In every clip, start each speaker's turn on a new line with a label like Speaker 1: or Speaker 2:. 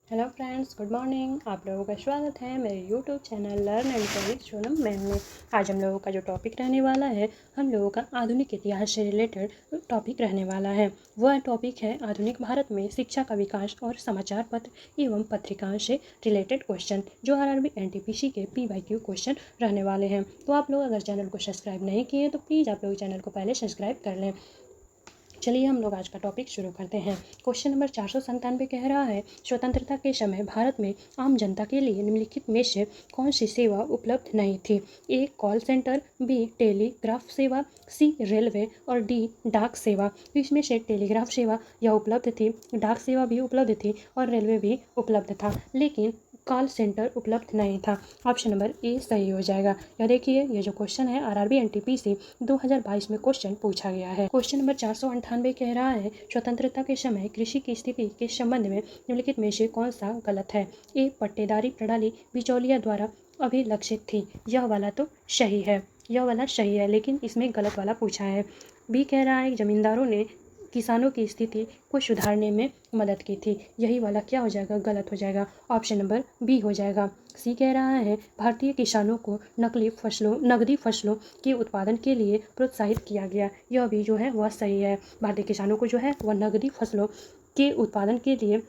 Speaker 1: Hello friends, good morning. आप लोगों का स्वागत है मेरे YouTube channel learn and courage Sonam ma'am में। आज हम लोगों का जो टॉपिक रहने वाला है, हम लोगों का आधुनिक इतिहास से रिलेटेड टॉपिक रहने वाला है। वह टॉपिक है आधुनिक भारत में शिक्षा का विकास और समाचार पत्र एवं पत्रिकाओं से रिलेटेड क्वेश्चन, जो आरआरबी एनटीपीसी के पीवाईक्यू क्वेश्चन रहने वाले हैं। तो आप लोग अगर चैनल को सब्सक्राइब नहीं किए तो प्लीज़ आप लोग चैनल को पहले सब्सक्राइब कर लें। चलिए हम लोग आज का टॉपिक शुरू करते हैं। क्वेश्चन नंबर 497 कह रहा है, स्वतंत्रता के समय भारत में आम जनता के लिए निम्नलिखित में से कौन सी सेवा उपलब्ध नहीं थी? ए कॉल सेंटर, बी टेलीग्राफ सेवा, सी रेलवे और डी डाक सेवा। तो इसमें से टेलीग्राफ सेवा यह उपलब्ध थी, डाक सेवा भी उपलब्ध थी और रेलवे भी उपलब्ध था, लेकिन कॉल सेंटर उपलब्ध नहीं था। ऑप्शन नंबर ए सही हो जाएगा। यह देखिए, ये जो क्वेश्चन है आरआरबी एनटीपीसी 2022 में क्वेश्चन पूछा गया है। क्वेश्चन नंबर 498 कह रहा है, स्वतंत्रता के समय कृषि की स्थिति के संबंध में निम्नलिखित में से कौन सा गलत है? ए पट्टेदारी प्रणाली बिचौलिया द्वारा अभिलक्षित थी। यह वाला तो सही है, यह वाला सही है, लेकिन इसमें गलत वाला पूछा है। बी कह रहा है, जमींदारों ने किसानों की स्थिति को सुधारने में मदद की थी। यही वाला क्या हो जाएगा? गलत हो जाएगा। ऑप्शन नंबर बी हो जाएगा। सी कह रहा है, भारतीय किसानों को नकदी फसलों के उत्पादन के लिए प्रोत्साहित किया गया। यह भी जो है वह सही है। भारतीय किसानों को जो है वह नकदी फसलों के उत्पादन के लिए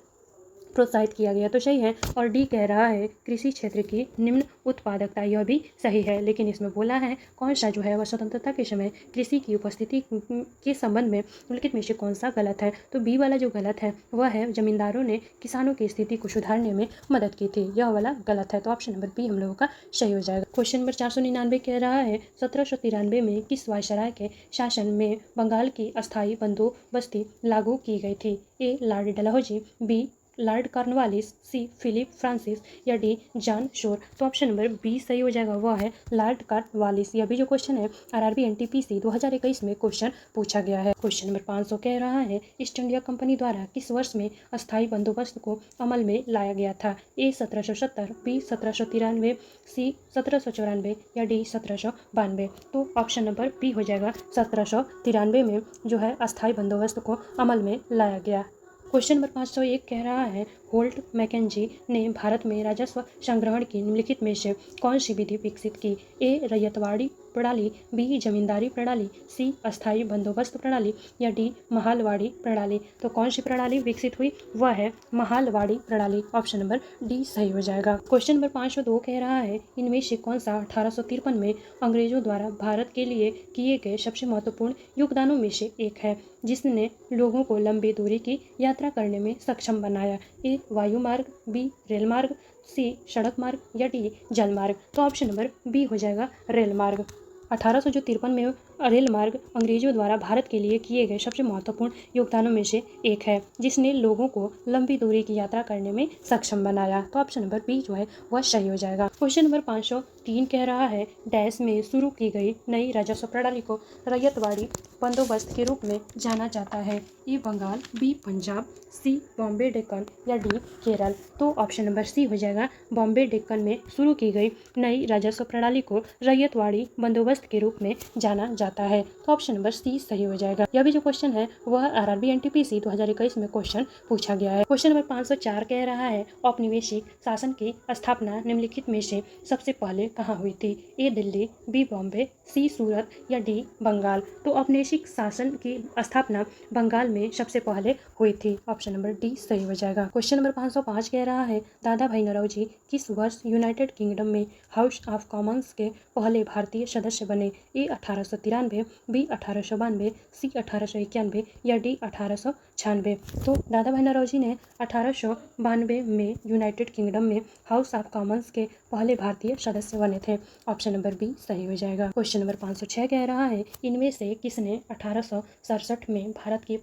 Speaker 1: प्रोत्साहित किया गया, तो सही है। और डी कह रहा है, कृषि क्षेत्र की निम्न उत्पादकता, यह भी सही है, लेकिन इसमें बोला है कौन सा जो है वह स्वतंत्रता के समय कृषि की उपस्थिति के संबंध में निम्नलिखित में से कौन सा गलत है? तो बी वाला जो गलत है वह है, जमींदारों ने किसानों की स्थिति को सुधारने में मदद की थी। यह वाला गलत है, तो ऑप्शन नंबर बी हम लोगों का सही हो जाएगा। क्वेश्चन नंबर 499 कह रहा है, 1793 में किस वायसराय के शासन में बंगाल की अस्थायी बंदोबस्ती लागू की गई थी? A Lord Dalhousie, B Lord Cornwallis, C Philip Francis या डी जॉन शोर। तो ऑप्शन नंबर बी सही हो जाएगा, वह है लॉर्ड कॉर्नवालिस। यह भी जो क्वेश्चन है आरआरबी एनटीपीसी 2021 में क्वेश्चन पूछा गया है। क्वेश्चन नंबर 500 कह रहा है, ईस्ट इंडिया कंपनी द्वारा किस वर्ष में अस्थायी बंदोबस्त को अमल में लाया गया था? ए 1770, बी 1793, सी 1794 या डी 1792। तो ऑप्शन नंबर बी हो जाएगा, 1793 में जो है अस्थायी बंदोबस्त को अमल में लाया गया। क्वेश्चन नंबर 501 कह रहा है, होल्ट मैकेंजी ने भारत में राजस्व संग्रहण की निम्नलिखित में से कौन सी विधि विकसित की? ए रैयतवाड़ी प्रणाली, बी जमींदारी प्रणाली, सी अस्थायी बंदोबस्त प्रणाली या डी महालवाड़ी प्रणाली। तो कौन सी प्रणाली विकसित हुई? वह है महालवाड़ी प्रणाली। ऑप्शन नंबर डी सही हो जाएगा। क्वेश्चन नंबर 502 कह रहा है, इनमें से कौन सा 1853 में अंग्रेजों द्वारा भारत के लिए किए गए सबसे महत्वपूर्ण योगदानों में से एक है, जिसने लोगों को लंबी दूरी की यात्रा करने में सक्षम बनाया? ए वायु मार्ग, बी रेल मार्ग, सी सड़क मार्ग या डी जल मार्ग। तो ऑप्शन नंबर बी हो जाएगा, रेल मार्ग। 1853 में रेल मार्ग अंग्रेजों द्वारा भारत के लिए किए गए सबसे महत्वपूर्ण योगदानों में से एक है, जिसने लोगों को लंबी दूरी की यात्रा करने में सक्षम बनाया। तो ऑप्शन नंबर बी जो है वह सही हो जाएगा। क्वेश्चन नंबर 503 कह रहा है, डैश में शुरू की गई नई राजस्व प्रणाली को रैयतवाड़ी बंदोबस्त के रूप में जाना जाता है? ए बंगाल, बी पंजाब, सी बॉम्बे डेक्कन या डी केरल। तो ऑप्शन नंबर सी हो जाएगा, बॉम्बे डेक्कन में शुरू की गई नई राजस्व प्रणाली को रैयतवाड़ी बंदोबस्त के रूप में जाना जाता है। तो ऑप्शन नंबर सी सही हो जाएगा। यह भी जो क्वेश्चन है वह आरआरबी एनटीपीसी 2021 में क्वेश्चन पूछा गया है। क्वेश्चन नंबर 504 कह रहा है, औपनिवेशिक शासन की स्थापना निम्नलिखित में से सबसे पहले कहाँ हुई थी? ए दिल्ली, बी बॉम्बे, सी सूरत या डी बंगाल। तो औपनिवेशिक शासन की स्थापना बंगाल में सबसे पहले हुई थी। ऑप्शन नंबर डी सही हो जाएगा। क्वेश्चन नंबर 505 कह रहा है, दादा भाई नौरोजी किस वर्ष यूनाइटेड किंगडम में हाउस ऑफ कॉमन्स के पहले भारतीय सदस्य बने? ए 1893, बी 1892, सी 1891 या डी 1896। तो दादा भाई नौरोजी ने 1892 में यूनाइटेड किंगडम में हाउस ऑफ कॉमन्स के पहले भारतीय सदस्य बने थे। ऑप्शन नंबर बी सही हो जाएगा। क्वेश्चन नंबर 506 कह रहा है, इनमें से किसने 1867 में भारत की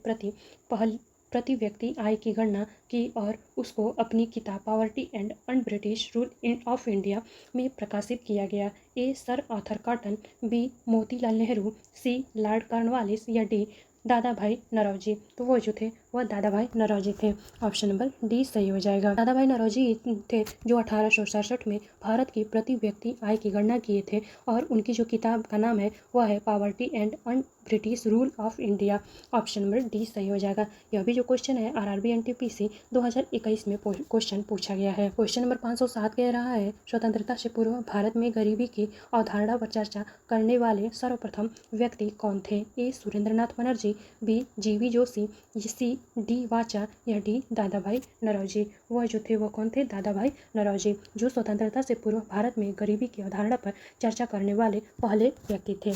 Speaker 1: प्रति व्यक्ति आय की गणना की और उसको अपनी किताब poverty and un British rule of India में प्रकाशित किया गया? A sir Arthur Cotton, B Motilal Nehru, C Lord Cornwallis या डी दादा भाई नौरोजी। तो वो जो थे वह दादा भाई नौरोजी थे। ऑप्शन नंबर डी सही हो जाएगा। दादा भाई नौरोजी थे जो 1867 में भारत की प्रति व्यक्ति आय की गणना किए थे और उनकी जो किताब का नाम है वह है poverty and British rule of India. Option number D सही हो जाएगा। यह भी जो क्वेश्चन है आरआरबी एनटीपीसी 2021 में क्वेश्चन पूछा गया है। क्वेश्चन नंबर 507 कह रहा है स्वतंत्रता से पूर्व भारत में गरीबी की अवधारणा पर चर्चा करने वाले सर्वप्रथम व्यक्ति कौन थे? ए सुरेंद्रनाथ बनर्जी, बी जीवी जोशी, सी डी वाचा या डी दादा भाई नौरोजी। वह जो थे वह कौन थे? दादा भाई नौरोजी, जो स्वतंत्रता से पूर्व भारत में गरीबी की अवधारणा पर चर्चा करने वाले पहले व्यक्ति थे।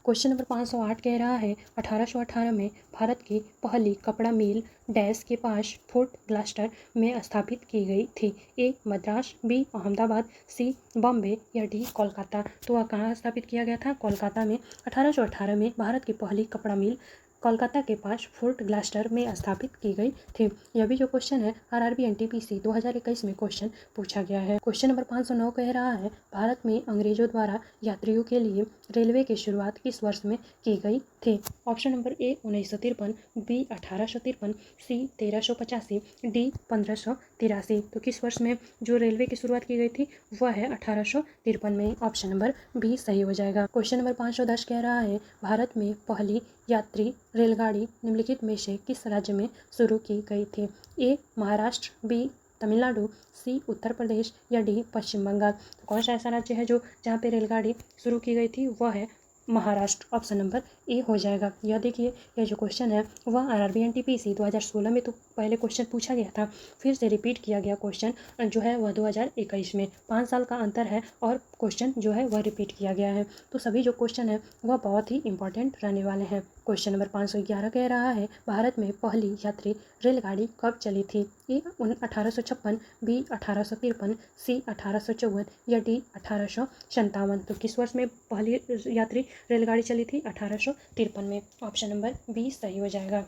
Speaker 1: क्वेश्चन नंबर 508 कह रहा है 1818 में भारत की पहली कपड़ा मिल डैश के पास फोर्ट ग्लास्टर में स्थापित की गई थी। ए मद्रास, बी अहमदाबाद, सी बॉम्बे या डी कोलकाता। तो वह कहाँ स्थापित किया गया था? कोलकाता में। 1818 में भारत की पहली कपड़ा मिल कोलकाता के पास फोर्ट ग्लास्टर में स्थापित की गई थी। यह भी जो क्वेश्चन है आरआरबी एनटीपीसी 2021 में क्वेश्चन पूछा गया है। क्वेश्चन नंबर 509 कह रहा है भारत में अंग्रेजों द्वारा यात्रियों के लिए रेलवे की शुरुआत किस वर्ष में की गई थी? Option number A 1953, B 1853, C 1385, D 1583। तो किस वर्ष में जो रेलवे की शुरुआत की गई थी वह है 1853 में। ऑप्शन नंबर बी सही हो जाएगा। क्वेश्चन नंबर 510 कह रहा है भारत में पहली यात्री रेलगाड़ी निम्नलिखित में से किस राज्य में शुरू की गई थी? ए महाराष्ट्र, बी तमिलनाडु, सी उत्तर प्रदेश या डी पश्चिम बंगाल। तो कौन सा ऐसा राज्य है जो जहाँ पे रेलगाड़ी शुरू की गई थी? वह है महाराष्ट्र। ऑप्शन नंबर ए हो जाएगा। यह देखिए यह जो क्वेश्चन है वह आरआरबी एनटीपीसी 2016 में तो पहले क्वेश्चन पूछा गया था, फिर से रिपीट किया गया क्वेश्चन जो है वह 2021 में। 5 साल का अंतर है और क्वेश्चन जो है वह रिपीट किया गया है। तो सभी जो क्वेश्चन है वह बहुत ही इंपॉर्टेंट रहने वाले हैं। क्वेश्चन नंबर 511 कह रहा है भारत में पहली यात्री रेलगाड़ी कब चली थी? ए 1856, बी 1853, सी 1854 या डी 1857। तो किस वर्ष में पहली यात्री रेलगाड़ी चली थी? 1853 में। ऑप्शन नंबर बी सही हो जाएगा।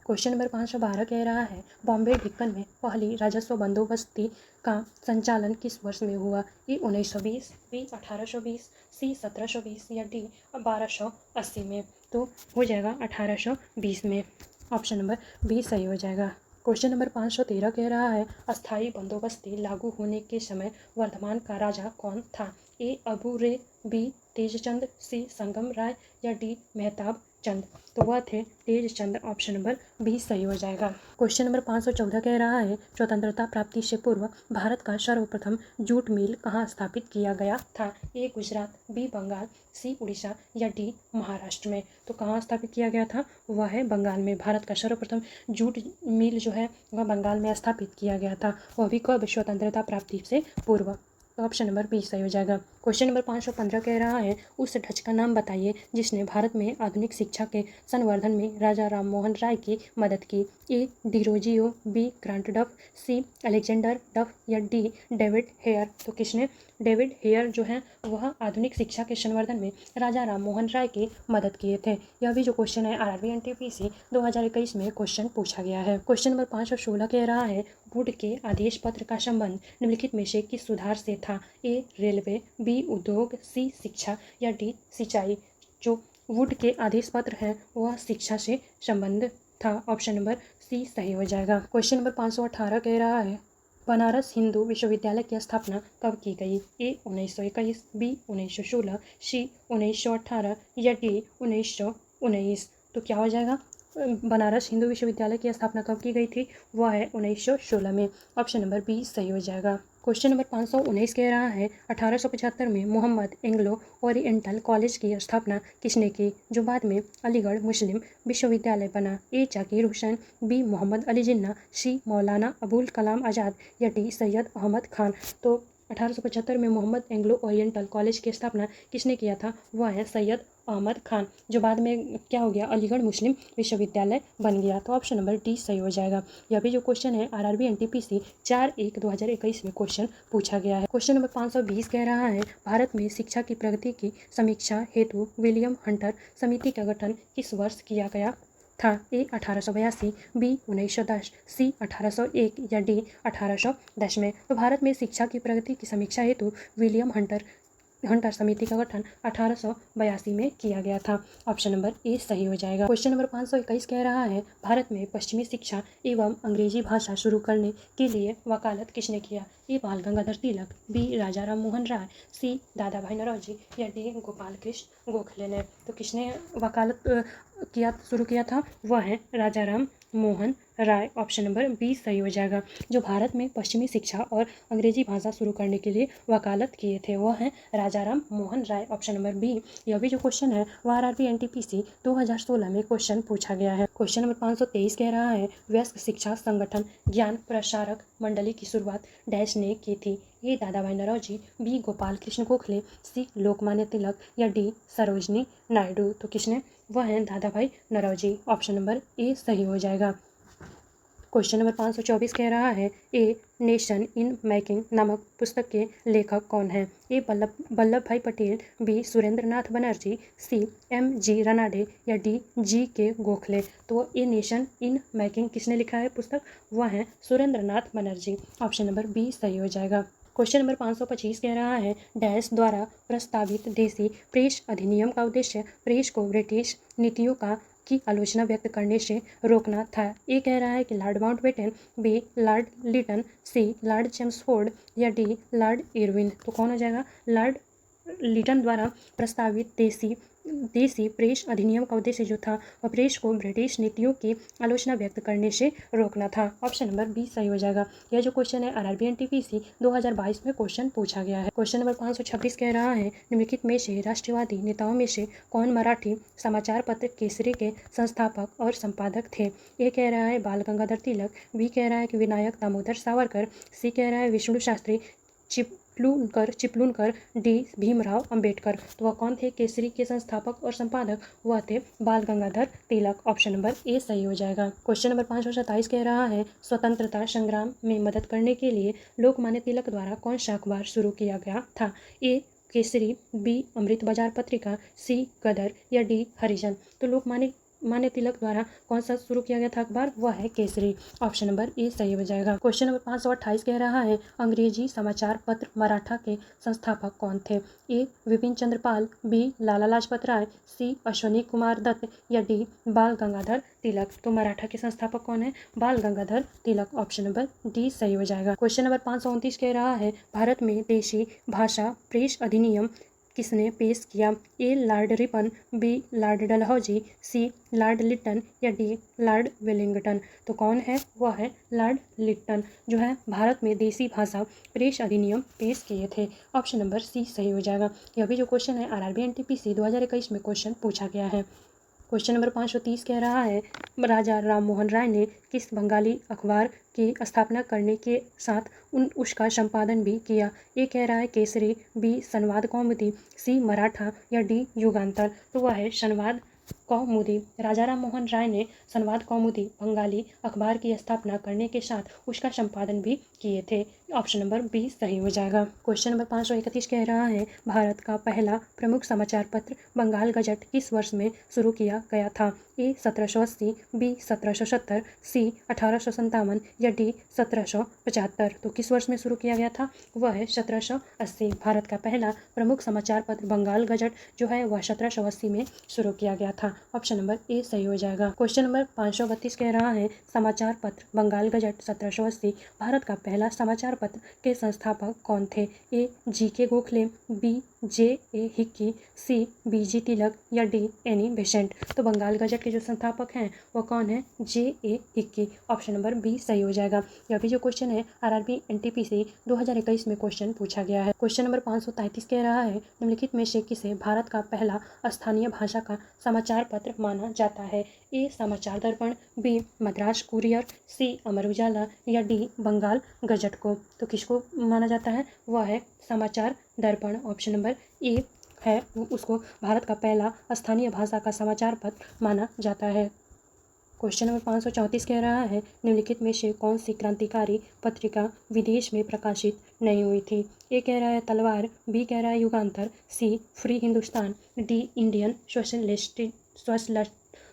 Speaker 1: क्वेश्चन नंबर 512 कह रहा है बॉम्बे डिक्कन में पहली राजस्व बंदोबस्ती का संचालन किस वर्ष में हुआ? ए 1920, बी 1820, सी 1720 या डी 1280 में। तो हो जाएगा 1820 में। ऑप्शन नंबर बी सही हो जाएगा। क्वेश्चन नंबर 513 कह रहा है अस्थाई बंदोबस्ती लागू होने के समय वर्धमान का राजा कौन था? ए अबू रे, बी तेजचंद, सी संगम राय या डी मेहताब चंद। तो वह थे तेजचंद। ऑप्शन नंबर बी सही हो जाएगा। क्वेश्चन नंबर 514 कह रहा है स्वतंत्रता प्राप्ति से पूर्व भारत का सर्वप्रथम जूट मिल कहाँ स्थापित किया गया था? ए गुजरात, बी बंगाल, सी उड़ीसा या डी महाराष्ट्र में। तो कहाँ स्थापित किया गया था? वह है बंगाल में। भारत का सर्वप्रथम जूट मिल जो है वह बंगाल में स्थापित किया गया था। वह भी कब? स्वतंत्रता प्राप्ति से पूर्व। तो ऑप्शन नंबर बी सही हो जाएगा। क्वेश्चन नंबर 515 कह रहा है उस डच का नाम बताइए जिसने भारत में आधुनिक शिक्षा के संवर्धन में राजा राममोहन राय की मदद की। ए डिरोजियो, बी ग्रांट डफ, सी अलेक्जेंडर डफ या डी डेविड हेयर। तो किसने? डेविड हेयर जो है वह आधुनिक शिक्षा के संवर्धन में राजा राममोहन राय की मदद किए थे। यह भी जो क्वेश्चन है आरआरबी एनटीपीसी 2021 में क्वेश्चन पूछा गया है। क्वेश्चन नंबर 516 कह रहा है वुड के आदेश पत्र का संबंध निम्नलिखित में से किस सुधार से था? ए रेलवे, बी उद्योग, सी शिक्षा या डी सिंचाई। जो वुड के आदेश पत्र है वह शिक्षा से संबंध था। ऑप्शन नंबर सी सही हो जाएगा। क्वेश्चन नंबर 518 कह रहा है बनारस हिंदू विश्वविद्यालय की स्थापना कब की गई? ए 1921, बी 1916, सी 1918 या डी 1919। तो क्या हो जाएगा? बनारस हिंदू विश्वविद्यालय की स्थापना कब की गई थी? वह है 1916 में। ऑप्शन नंबर बी सही हो जाएगा। क्वेश्चन नंबर 519 कह रहा है 1875 में मोहम्मद एंग्लो ओरिएंटल कॉलेज की स्थापना किसने की जो बाद में अलीगढ़ मुस्लिम विश्वविद्यालय बना? ए जाकिर हुसैन, बी मोहम्मद अली जिन्ना, सी मौलाना अबुल कलाम आज़ाद या डी सैयद अहमद खान। तो 1875 में मोहम्मद एंग्लो ओरिएंटल कॉलेज की स्थापना किसने किया था? वह है सैयद अहमद खान, जो बाद में क्या हो गया? अलीगढ़ मुस्लिम विश्वविद्यालय बन गया। तो ऑप्शन नंबर डी सही हो जाएगा। यह भी जो क्वेश्चन है आरआरबी एनटीपीसी 4/1/2021 में क्वेश्चन पूछा गया है। क्वेश्चन नंबर 520 कह रहा है भारत में शिक्षा की प्रगति की समीक्षा हेतु विलियम हंटर समिति का गठन किस वर्ष किया गया था? ए 1882, बी 1910, सी 1801 या डी 1810 में। तो भारत में शिक्षा की प्रगति की समीक्षा हेतु विलियम हंटर हंटर समिति का गठन 1882 में किया गया था। ऑप्शन नंबर ए सही हो जाएगा। क्वेश्चन नंबर 521 कह रहा है भारत में पश्चिमी शिक्षा एवं अंग्रेजी भाषा शुरू करने के लिए वकालत किसने किया? ए बाल गंगाधर तिलक, बी राजा राम मोहन राय, सी दादा भाई नौरोजी या डी गोपाल कृष्ण गोखले ने। तो किसने वकालत शुरू किया था? वह है राजा Ram Mohan Roy. Option number B सही हो जाएगा। जो भारत में पश्चिमी शिक्षा और अंग्रेजी भाषा शुरू करने के लिए वकालत किए थे वह हैं Raja Ram Mohan Roy. Option number B. यह भी जो क्वेश्चन है वह आरआरबी एनटीपीसी 2016 में क्वेश्चन पूछा गया है। क्वेश्चन नंबर 523 कह रहा है वयस्क शिक्षा संगठन ज्ञान प्रसारक मंडली की शुरुआत डैश ने की थी? ए दादा भाई नौरोजी, बी गोपाल कृष्ण गोखले, सी लोकमान्य तिलक या डी सरोजनी नायडू। तो किसने? वह हैं दादा भाई नौरोजी। ऑप्शन नंबर ए सही हो जाएगा। क्वेश्चन नंबर 524 कह रहा है ए नेशन इन मेकिंग नामक पुस्तक के लेखक कौन है? ए वल्लभ भाई पटेल, बी सुरेंद्र नाथ बनर्जी, सी MG रनाडे या डी GK गोखले। तो ए नेशन इन मेकिंग किसने लिखा है पुस्तक? वह है सुरेंद्र नाथ बनर्जी। ऑप्शन नंबर बी सही हो जाएगा। क्वेश्चन नंबर 525 कह रहा है डैश द्वारा प्रस्तावित देसी प्रेस अधिनियम का उद्देश्य प्रेस को ब्रिटिश नीतियों की आलोचना व्यक्त करने से रोकना था। ए कह रहा है कि Lord Mountbatten, B Lord Lytton, C Lord Chelmsford या डी लॉर्ड इरविन। तो कौन हो जाएगा? लॉर्ड लिटन द्वारा प्रस्तावित देसी प्रेस अधिनियम का उद्देश्य जो था वह प्रेस को ब्रिटिश नीतियों की आलोचना व्यक्त करने से रोकना था। ऑप्शन नंबर बी सही हो जाएगा। यह जो क्वेश्चन है आरआरबी एनटीपीसी 2022 में क्वेश्चन पूछा गया है। क्वेश्चन नंबर 526 कह रहा है निम्नलिखित में से राष्ट्रवादी नेताओं में से कौन मराठी समाचार पत्र केसरी के संस्थापक और संपादक थे? ए कह रहा है बाल गंगाधर तिलक, बी कह रहा है कि विनायक दामोदर सावरकर, सी कह रहा है विष्णु शास्त्री चिपलूनकर, डी भीमराव अंबेडकर। तो वह कौन थे केसरी के संस्थापक और संपादक? वह थे बाल गंगाधर तिलक। ऑप्शन नंबर ए सही हो जाएगा। क्वेश्चन नंबर 527 कह रहा है स्वतंत्रता संग्राम में मदद करने के लिए लोकमान्य तिलक द्वारा कौन सा अखबार शुरू किया गया था? ए केसरी, बी अमृत बाजार पत्रिका, सी गदर या डी हरिजन। तो लोकमान्य तिलक द्वारा कौन सा शुरू किया गया था अखबार? वह है केसरी। ऑप्शन नंबर ए सही हो जाएगा। क्वेश्चन नंबर 528 कह रहा है अंग्रेजी समाचार पत्र मराठा के संस्थापक कौन थे? ए विपिन चंद्र पाल, बी लाला लाजपत राय, सी अश्वनी कुमार दत्त या डी बाल गंगाधर तिलक। तो मराठा के संस्थापक कौन है? बाल Gangadhar Tilak. Option number D सही हो जाएगा। क्वेश्चन नंबर 529 कह रहा है भारत में देशी भाषा प्रेस अधिनियम किसने पेश किया? A Lord Ripon, B Lord Dalhousie, C Lord Lytton या डी लॉर्ड वेलिंगटन। तो कौन है? वह है लॉर्ड लिटन जो है भारत में देसी भाषा प्रेस अधिनियम पेश किए थे। ऑप्शन नंबर सी सही हो जाएगा। यह भी जो क्वेश्चन है आरआरबी एनटीपीसी 2021 में क्वेश्चन पूछा गया है। क्वेश्चन नंबर 530 कह रहा है राजा राम मोहन राय ने किस बंगाली अखबार की स्थापना करने के साथ उसका संपादन भी किया? ए कह रहा है केसरी, बी संवाद कौमुदी, सी मराठा या डी युगांतर। तो वह है संवाद कौमुदी। राजा राम मोहन राय ने संवाद कौमुदी बंगाली अखबार की स्थापना करने के साथ उसका संपादन भी किए थे। ऑप्शन नंबर बी सही हो जाएगा। क्वेश्चन नंबर 531 कह रहा है भारत का पहला प्रमुख समाचार पत्र बंगाल गजट किस वर्ष में शुरू किया गया था? ए 1780, बी 1770, सी 1857 या डी 1775। तो किस वर्ष में शुरू किया गया था? वह है 1780। भारत का पहला प्रमुख समाचार पत्र बंगाल गजट जो है वह 1780 में शुरू किया गया था। ऑप्शन नंबर ए सही हो जाएगा। क्वेश्चन नंबर 532 कह रहा है समाचार पत्र बंगाल गजट 1780 भारत का पहला समाचार पत्र के संस्थापक कौन थे? A GK Gokhale, B JA Hicky, C BG Tilak या डी एनी बेसेंट। तो बंगाल गजट के जो संस्थापक हैं वो कौन है? JA Hicky. Option number B सही हो जाएगा। यह भी जो क्वेश्चन है आरआरबी एनटीपीसी 2021 में क्वेश्चन पूछा गया है। क्वेश्चन नंबर 533 कह रहा है निम्नलिखित में से किसे भारत का पहला स्थानीय भाषा का समाचार पत्र माना जाता है? ए समाचार दर्पण, बी मद्रास कुरियर, सी अमर उजाला या डी बंगाल गजट को। तो किसको माना जाता है? वह है समाचार दर्पण। ऑप्शन नंबर ए है उसको भारत का पहला स्थानीय भाषा का समाचार पत्र माना जाता है। क्वेश्चन नंबर 534 कह रहा है निम्नलिखित में से कौन सी क्रांतिकारी पत्रिका विदेश में प्रकाशित नहीं हुई थी? ए कह रहा है तलवार, बी कह रहा है Yugantar, C free Hindustan, D Indian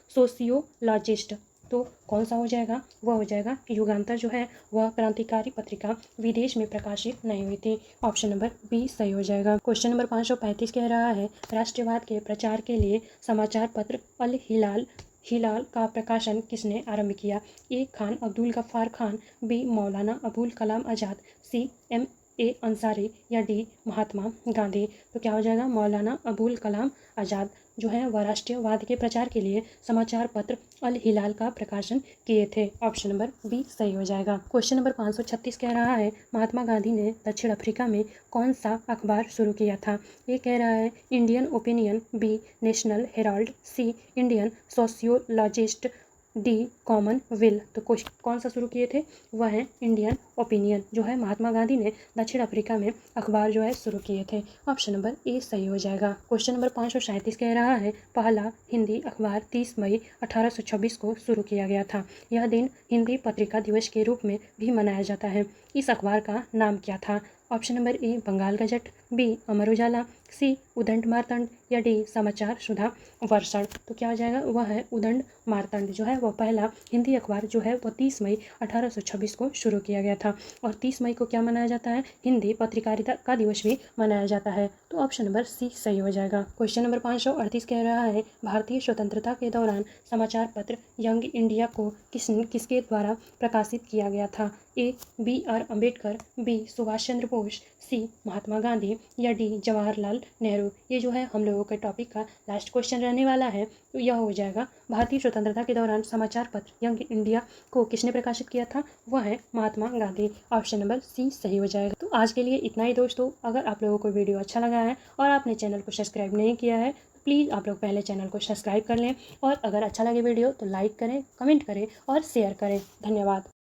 Speaker 1: sociologist. तो कौन सा हो जाएगा, वह हो जाएगा युगांतर जो है वह क्रांतिकारी पत्रिका विदेश में प्रकाशित नहीं हुई थी। ऑप्शन नंबर बी सही हो जाएगा। क्वेश्चन नंबर 535 कह रहा है राष्ट्रवाद के प्रचार के लिए समाचार पत्र अल हिलाल हिलाल का प्रकाशन किसने आरंभ किया? ए Khan Abdul Gaffar Khan, B Maulana Abul Kalam Azad, C M A Ansari या डी महात्मा गांधी। तो क्या हो जाएगा, मौलाना अबुल कलाम आज़ाद जो है वह राष्ट्रीयवाद के प्रचार के लिए समाचार पत्र अल हिलाल का प्रकाशन किए थे। ऑप्शन नंबर बी सही हो जाएगा। क्वेश्चन नंबर 536 कह रहा है महात्मा गांधी ने दक्षिण अफ्रीका में कौन सा अखबार शुरू किया था? ये कह रहा है Indian opinion, B national herald, C Indian sociologist, D commonwealth. तो कौन सा शुरू किए थे, वह है इंडियन ओपिनियन जो है महात्मा गांधी ने दक्षिण अफ्रीका में अखबार जो है शुरू किए थे। ऑप्शन नंबर ए सही हो जाएगा। क्वेश्चन नंबर 537 कह रहा है पहला हिंदी अखबार 30 मई 1826 को शुरू किया गया था। यह दिन हिंदी पत्रिका दिवस के रूप में भी मनाया जाता है। इस अखबार का नाम क्या था? Option number A Bengal gazette, B Amar Ujala, C Udant Martand या डी समाचार सुधा वर्षण। तो क्या हो जाएगा, वह है उदंड मार्तंड जो है वह पहला हिंदी अखबार जो है वह 30 मई 1826 को शुरू किया गया था। और 30 मई को क्या मनाया जाता है, हिंदी पत्रकारिता का दिवस भी मनाया जाता है। तो ऑप्शन नंबर सी सही हो जाएगा। क्वेश्चन नंबर 538 कह रहा है भारतीय स्वतंत्रता के दौरान समाचार पत्र यंग इंडिया को किसके द्वारा प्रकाशित किया गया था? ए B.R. अम्बेडकर, बी सुभाष चंद्र बोस, सी महात्मा गांधी या डी जवाहरलाल नेहरू। ये जो है हम लोगों के टॉपिक का लास्ट क्वेश्चन रहने वाला है। तो यह हो जाएगा भारतीय स्वतंत्रता के दौरान समाचार पत्र यंग इंडिया को किसने प्रकाशित किया था? वह है Mahatma Gandhi. Option number C सही हो जाएगा। तो आज के लिए इतना ही दोस्तों। अगर आप लोगों को वीडियो अच्छा लगा है और आपने चैनल को सब्सक्राइब नहीं किया है तो प्लीज़ आप लोग पहले चैनल को सब्सक्राइब कर लें। और अगर अच्छा लगे वीडियो तो लाइक करें, कमेंट करें और शेयर करें। धन्यवाद।